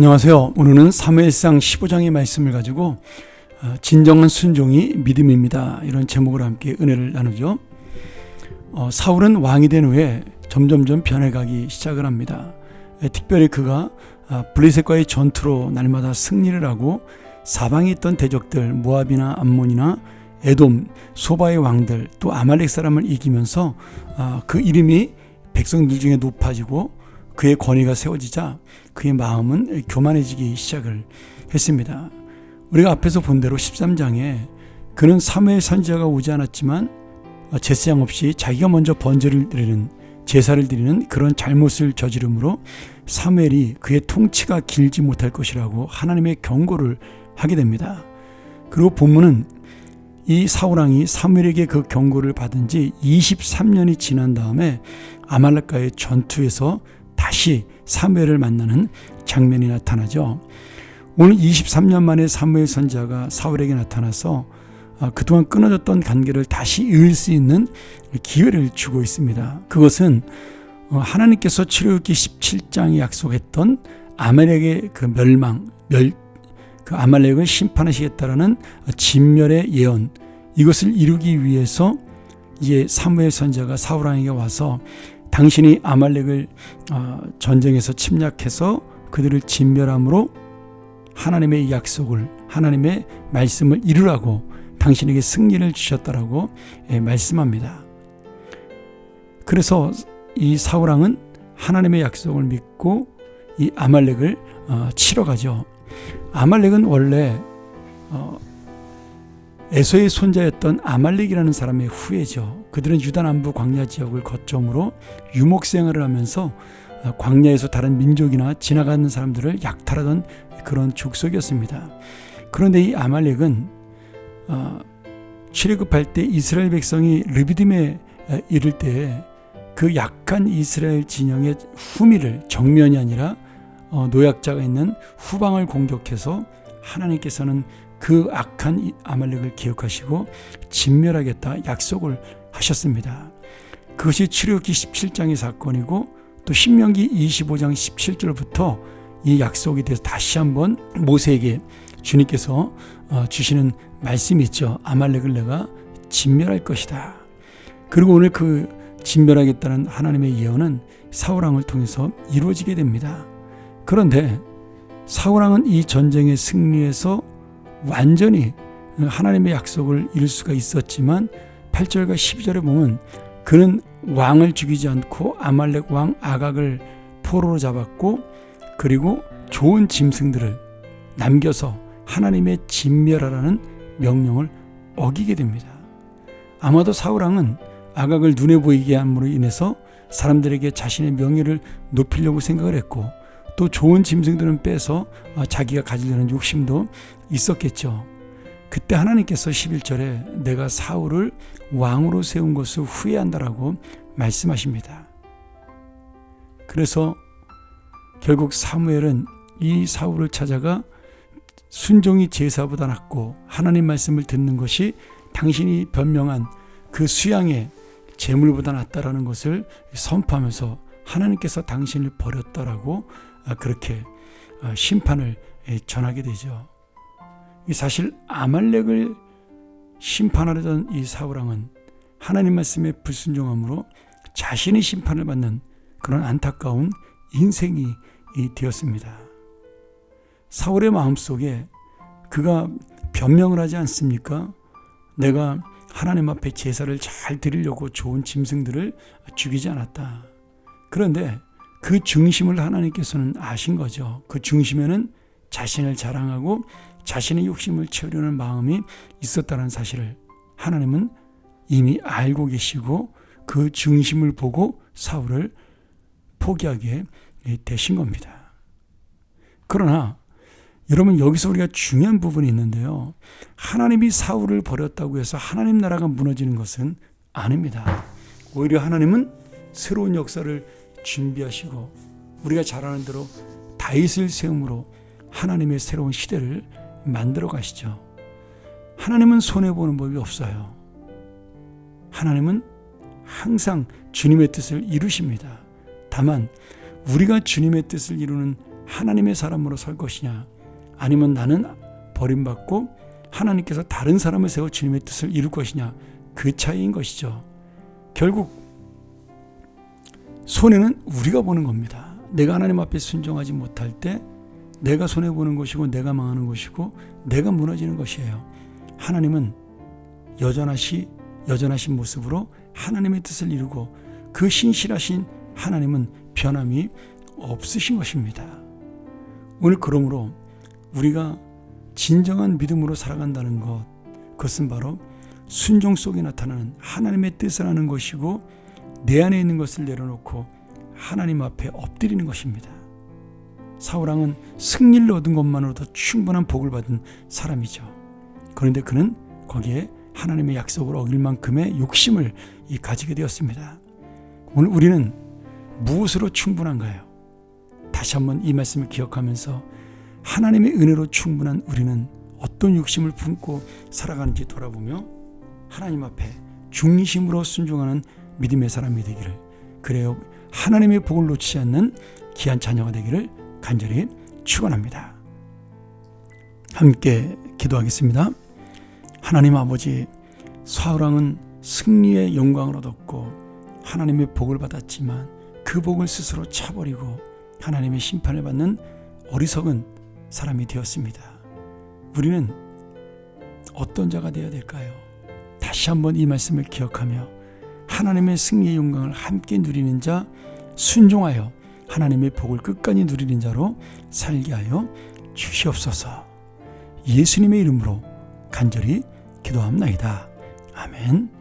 안녕하세요. 오늘은 사무엘상 15장의 말씀을 가지고 진정한 순종이 믿음입니다, 이런 제목으로 함께 은혜를 나누죠. 사울은 왕이 된 후에 점점점 변해가기 시작을 합니다. 특별히 그가 블레셋과의 전투로 날마다 승리를 하고 사방에 있던 대적들 모압이나 암몬이나 에돔, 소바의 왕들 또 아말렉 사람을 이기면서 그 이름이 백성들 중에 높아지고 그의 권위가 세워지자 그의 마음은 교만해지기 시작을 했습니다. 우리가 앞에서 본 대로 13장에 그는 사무엘 선지자가 오지 않았지만 제사장 없이 자기가 먼저 번제를 드리는, 제사를 드리는 그런 잘못을 저지름으로 사무엘이 그의 통치가 길지 못할 것이라고 하나님의 경고를 하게 됩니다. 그리고 본문은 이 사울왕이 사무엘에게 그 경고를 받은 지 23년이 지난 다음에 아말렉과의 전투에서 다시 사무엘을 만나는 장면이 나타나죠. 오늘 23년 만에 사무엘 선지자가 사울에게 나타나서 그동안 끊어졌던 관계를 다시 이을 수 있는 기회를 주고 있습니다. 그것은 하나님께서 출애굽기 17장에 약속했던 아말렉의 그 멸망, 그 아말렉을 심판하시겠다라는 진멸의 예언, 이것을 이루기 위해서 이제 사무엘 선지자가 사울왕에게 와서 당신이 아말렉을 전쟁에서 침략해서 그들을 진멸함으로 하나님의 약속을, 하나님의 말씀을 이루라고 당신에게 승리를 주셨다라고 말씀합니다. 그래서 이 사울왕은 하나님의 약속을 믿고 이 아말렉을 치러 가죠. 아말렉은 원래 에서의 손자였던 아말렉이라는 사람의 후예죠. 그들은 유다 남부 광야 지역을 거점으로 유목 생활을 하면서 광야에서 다른 민족이나 지나가는 사람들을 약탈하던 그런 족속이었습니다. 그런데 이 아말렉은 출애굽할 때 이스라엘 백성이 르비딤에 이를 때 그 약한 이스라엘 진영의 후미를, 정면이 아니라 노약자가 있는 후방을 공격해서 하나님께서는 그 악한 아말렉을 기억하시고 진멸하겠다 약속을 하셨습니다. 그것이 출애굽기 17장의 사건이고 또 신명기 25장 17절부터 이 약속에 대해서 다시 한번 모세에게 주님께서 주시는 말씀이 있죠. 아말렉을 내가 진멸할 것이다. 그리고 오늘 그 진멸하겠다는 하나님의 예언은 사울왕을 통해서 이루어지게 됩니다. 그런데 사울왕은 이 전쟁의 승리에서 완전히 하나님의 약속을 이룰 수가 있었지만 8절과 12절에 보면 그는 왕을 죽이지 않고 아말렉 왕 아각을 포로로 잡았고 그리고 좋은 짐승들을 남겨서 하나님의 진멸하라는 명령을 어기게 됩니다. 아마도 사울왕은 아각을 눈에 보이게 함으로 인해서 사람들에게 자신의 명예를 높이려고 생각을 했고 또 좋은 짐승들은 빼서 자기가 가지려는 욕심도 있었겠죠. 그때 하나님께서 11절에 내가 사울을 왕으로 세운 것을 후회한다라고 말씀하십니다. 그래서 결국 사무엘은 이 사울을 찾아가 순종이 제사보다 낫고 하나님 말씀을 듣는 것이 당신이 변명한 그 수양의 재물보다 낫다라는 것을 선포하면서 하나님께서 당신을 버렸다라고 그렇게 심판을 전하게 되죠. 사실 아말렉을 심판하려던 이 사울왕은 하나님 말씀에 불순종함으로 자신이 심판을 받는 그런 안타까운 인생이 되었습니다. 사울의 마음속에 그가 변명을 하지 않습니까? 내가 하나님 앞에 제사를 잘 드리려고 좋은 짐승들을 죽이지 않았다. 그런데 그 중심을 하나님께서는 아신 거죠. 그 중심에는 자신을 자랑하고 자신의 욕심을 채우려는 마음이 있었다는 사실을 하나님은 이미 알고 계시고 그 중심을 보고 사울을 포기하게 되신 겁니다. 그러나 여러분, 여기서 우리가 중요한 부분이 있는데요. 하나님이 사울을 버렸다고 해서 하나님 나라가 무너지는 것은 아닙니다. 오히려 하나님은 새로운 역사를 준비하시고 우리가 잘 아는 대로 다윗을 세움으로 하나님의 새로운 시대를 만들어 가시죠. 하나님은 손해보는 법이 없어요. 하나님은 항상 주님의 뜻을 이루십니다. 다만 우리가 주님의 뜻을 이루는 하나님의 사람으로 설 것이냐, 아니면 나는 버림받고 하나님께서 다른 사람을 세워 주님의 뜻을 이룰 것이냐, 그 차이인 것이죠. 결국 손해는 우리가 보는 겁니다. 내가 하나님 앞에 순종하지 못할 때 내가 손해보는 것이고, 내가 망하는 것이고, 내가 무너지는 것이에요. 하나님은 여전하신 모습으로 하나님의 뜻을 이루고, 그 신실하신 하나님은 변함이 없으신 것입니다. 오늘 그러므로 우리가 진정한 믿음으로 살아간다는 것, 그것은 바로 순종 속에 나타나는 하나님의 뜻을 아는 것이고, 내 안에 있는 것을 내려놓고 하나님 앞에 엎드리는 것입니다. 사울왕은 승리를 얻은 것만으로도 충분한 복을 받은 사람이죠. 그런데 그는 거기에 하나님의 약속을 어길 만큼의 욕심을 가지게 되었습니다. 오늘 우리는 무엇으로 충분한가요? 다시 한번 이 말씀을 기억하면서 하나님의 은혜로 충분한 우리는 어떤 욕심을 품고 살아가는지 돌아보며 하나님 앞에 중심으로 순종하는 믿음의 사람이 되기를, 그래요 하나님의 복을 놓치지 않는 귀한 자녀가 되기를 간절히 축원합니다. 함께 기도하겠습니다. 하나님 아버지, 사울왕은 승리의 영광을 얻었고 하나님의 복을 받았지만 그 복을 스스로 차버리고 하나님의 심판을 받는 어리석은 사람이 되었습니다. 우리는 어떤 자가 되어야 될까요? 다시 한번 이 말씀을 기억하며 하나님의 승리의 영광을 함께 누리는 자, 순종하여 하나님의 복을 끝까지 누리는 자로 살게 하여 주시옵소서. 예수님의 이름으로 간절히 기도합나이다. 아멘.